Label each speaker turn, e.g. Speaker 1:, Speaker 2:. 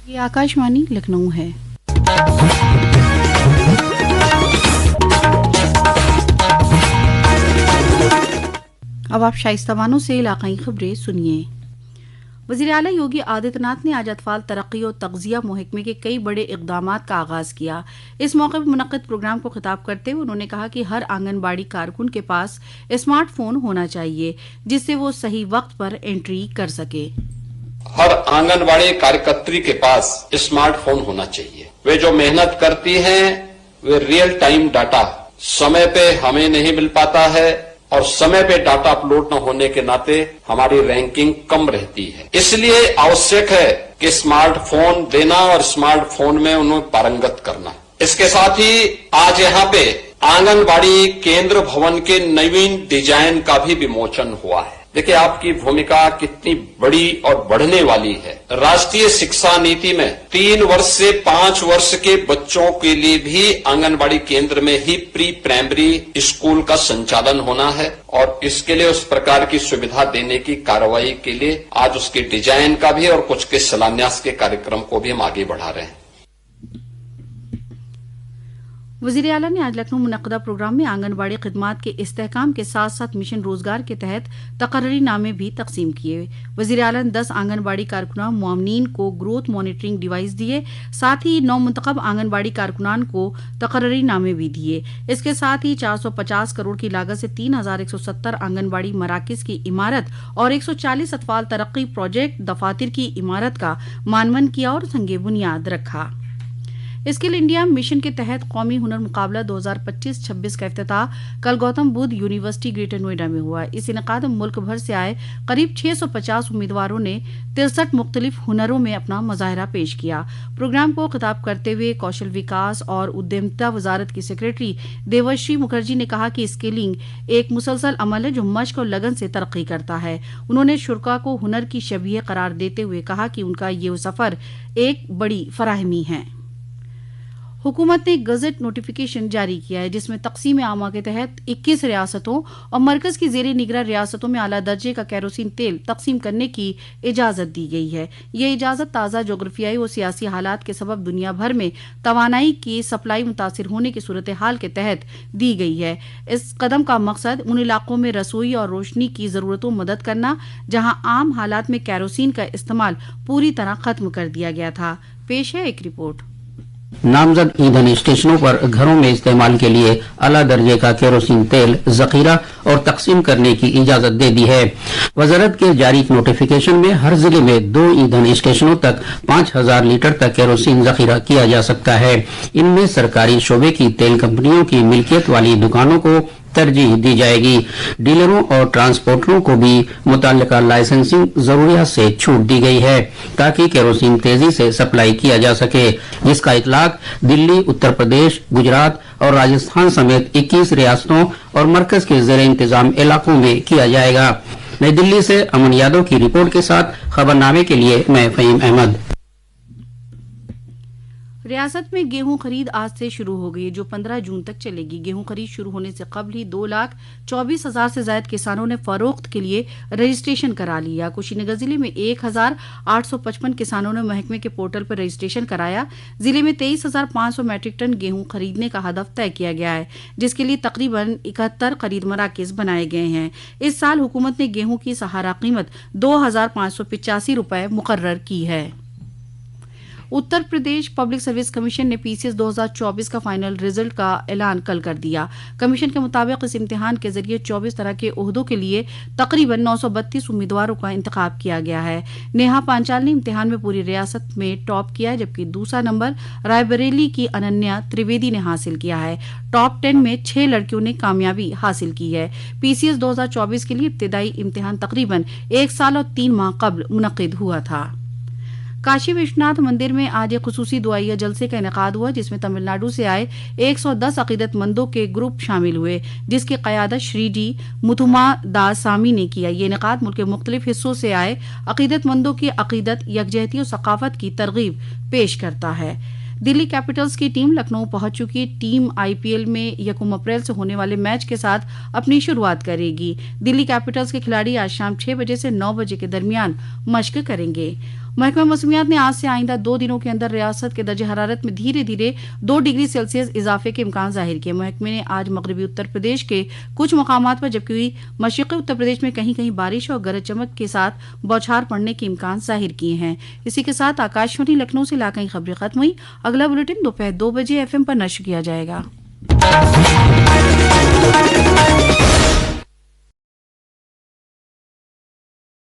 Speaker 1: یہ آکاشوانی لکھنؤ ہے۔ اب آپ شائستہ بانو سے علاقائی خبریں سنیے۔ وزیر اعلیٰ یوگی آدتیہ ناتھ نے آج اطفال ترقی اور تغذیہ محکمے کے کئی بڑے اقدامات کا آغاز کیا۔ اس موقع پر منعقد پروگرام کو خطاب کرتے ہوئے انہوں نے کہا کہ ہر آنگن باڑی کارکن کے پاس اسمارٹ فون ہونا چاہیے جس سے وہ صحیح وقت پر انٹری کر سکے۔
Speaker 2: ہر آنگن باڑی کارکتری کے پاس اسمارٹ فون ہونا چاہیے۔ وہ جو محنت کرتی ہیں وہ ریئل ٹائم ڈاٹا سمے پہ ہمیں نہیں مل پاتا ہے اور سمے پہ ڈاٹا اپلوڈ نہ ہونے کے ناطے ہماری رینکنگ کم رہتی ہے۔ اس لیے آوشک ہے کہ اسمارٹ فون دینا اور اسمارٹ فون میں انہیں پارنگت کرنا۔ اس کے ساتھ ہی آج یہاں پہ آنگن باڑی کیندر بھون کے نوین ڈیزائن کا بھی وموچن ہوا ہے۔ دیکھیں آپ کی بھومکا کتنی بڑی اور بڑھنے والی ہے۔ راشٹریہ شکشا نیتی میں 3 برس سے 5 برس کے بچوں کے لیے بھی آنگن باڑی کیندر میں ہی پری پرائمری اسکول کا سنچالن ہونا ہے اور اس کے لیے اس پرکار کی سویدھا دینے کی کارروائی کے لیے آج اس کے ڈیزائن کا بھی اور کچھ کے شلانیاس کے کارکرم کو بھی ہم آگے بڑھا رہے ہیں۔
Speaker 1: وزیر اعلیٰ نے آج لکھنؤ منعقدہ پروگرام میں آنگن باڑی خدمات کے استحکام کے ساتھ ساتھ مشن روزگار کے تحت تقرری نامے بھی تقسیم کیے۔ وزیر اعلیٰ نے 10 آنگن باڑی کارکنان معاونین کو گروتھ مانیٹرنگ ڈیوائس دیے، ساتھ ہی 9 منتخب آنگن باڑی کارکنان کو تقرری نامے بھی دیے۔ اس کے ساتھ ہی 450 کروڑ کی لاگت سے 3170 آنگن باڑی مراکز کی عمارت اور 140 اطفال ترقی پروجیکٹ دفاتر کی عمارت کا معنون کیا اور سنگ بنیاد رکھا۔ اسکل انڈیا مشن کے تحت قومی ہنر مقابلہ 2025-26 کا افتتاح کل گوتم بدھ یونیورسٹی گریٹر نوئیڈا میں ہوا۔ اس انعقاد میں ملک بھر سے آئے قریب 650 امیدواروں نے 63 مختلف ہنروں میں اپنا مظاہرہ پیش کیا۔ پروگرام کو خطاب کرتے ہوئے کوشل وکاس اور ادیمتا وزارت کی سیکریٹری دیوشری مکھرجی نے کہا کہ اسکلنگ ایک مسلسل عمل ہے جو مشق اور لگن سے ترقی کرتا ہے۔ انہوں نے شرکاء کو ہنر کی شبیہ قرار دیتے ہوئے کہا کہ ان کا یہ سفر ایک بڑی فراہمی ہے۔ حکومت نے گزٹ نوٹیفیکیشن جاری کیا ہے جس میں تقسیم عامہ کے تحت 21 ریاستوں اور مرکز کی زیر نگراں ریاستوں میں اعلیٰ درجے کا کیروسین تیل تقسیم کرنے کی اجازت دی گئی ہے۔ یہ اجازت تازہ جغرافیائی اور سیاسی حالات کے سبب دنیا بھر میں توانائی کی سپلائی متاثر ہونے کی صورتحال کے تحت دی گئی ہے۔ اس قدم کا مقصد ان علاقوں میں رسوئی اور روشنی کی ضرورتوں مدد کرنا جہاں عام حالات میں کیروسین کا استعمال پوری طرح ختم کر دیا گیا تھا۔ پیش ہے ایک رپورٹ۔
Speaker 3: نامزد ایندھن اسٹیشنوں پر گھروں میں استعمال کے لیے اعلیٰ درجے کا کیروسین تیل ذخیرہ اور تقسیم کرنے کی اجازت دے دی ہے۔ وزارت کے جاری نوٹیفیکیشن میں ہر ضلع میں 2 ایندھن اسٹیشنوں تک 5000 لیٹر تک کیروسین ذخیرہ کیا جا سکتا ہے۔ ان میں سرکاری شعبے کی تیل کمپنیوں کی ملکیت والی دکانوں کو ترجیح دی جائے گی۔ ڈیلروں اور ٹرانسپورٹروں کو بھی متعلقہ لائسنسنگ ضروریات سے چھوٹ دی گئی ہے تاکہ کیروسین تیزی سے سپلائی کیا جا سکے، جس کا اطلاق دلی، اتر پردیش، گجرات اور راجستھان سمیت 21 ریاستوں اور مرکز کے زیر انتظام علاقوں میں کیا جائے گا۔ نئی دلی سے امن یادو کی رپورٹ کے ساتھ خبرنامے کے لیے میں فہیم احمد۔
Speaker 1: ریاست میں گیہوں خرید آج سے شروع ہو گئی جو 15 جون تک چلے گی۔ گیہوں خرید شروع ہونے سے قبل ہی 2,24,000 سے زائد کسانوں نے فروخت کے لیے رجسٹریشن کرا لیا۔ کشی نگر ضلع میں 1,855 کسانوں نے محکمے کے پورٹل پر رجسٹریشن کرایا۔ ضلع میں 23,500 میٹرک ٹن گیہوں خریدنے کا ہدف طے کیا گیا ہے جس کے لیے تقریباً 71 خرید مراکز بنائے گئے ہیں۔ اس سال حکومت نے گیہوں کی سہارا قیمت 2,585 روپے مقرر کی ہے۔ Uttar Pradesh public service commission نے PCS 2024 کا فائنل رزلٹ کا اعلان کل کر دیا۔ کمیشن کے مطابق اس امتحان کے ذریعے 24 طرح کے عہدوں کے لیے تقریباً 932 امیدواروں کا انتخاب کیا گیا ہے۔ نیہا پانچال نے امتحان میں پوری ریاست میں ٹاپ کیا جبکہ دوسرا نمبر رائے بریلی کی اننیا تریویدی نے حاصل کیا ہے۔ ٹاپ 10 میں 6 لڑکیوں نے کامیابی حاصل کی ہے۔ PCS 2024 کے لیے ابتدائی امتحان تقریباً 1 سال اور 3 ماہ قبل منعقد ہوا تھا۔ کاشی وشوناتھ مندر میں آج ایک خصوصی دعائیہ جلسے کا انعقاد ہوا جس میں تمل ناڈو سے آئے 110 عقیدت مندوں کے گروپ شامل ہوئے جس کی قیادت شری ڈی متھما داس سامی نے کیا۔ یہ انعقاد ملک کے مختلف حصوں سے آئے عقیدت مندوں کی عقیدت، یکجہتی اور ثقافت کی ترغیب پیش کرتا ہے۔ دلی کیپٹلز کی ٹیم لکھنؤ پہنچ چکی۔ ٹیم IPL میں 1 اپریل سے ہونے والے میچ کے ساتھ اپنی شروعات کرے گی۔ دلی کیپٹلز کے کھلاڑی آج شام 6 بجے سے 9 بجے کے درمیان مشق کریں گے۔ محکمہ موسمیات نے آج سے آئندہ 2 دنوں کے اندر ریاست کے درجہ حرارت میں دھیرے دھیرے 2 ڈگری سیلسیس اضافے کے امکان ظاہر کیے. محکمے نے آج مغربی اتر پردیش کے کچھ مقامات پر جبکہ مشرقی اتر پردیش میں کہیں کہیں بارش اور گرج چمک کے ساتھ بوچھار پڑنے کے امکان ظاہر کیے ہیں. اسی کے ساتھ آکاشوانی لکھنؤ سے علاقائی خبریں ختم ہوئی. اگلا بلیٹن دوپہر 2 بجے FM پر نشر کیا جائے گا.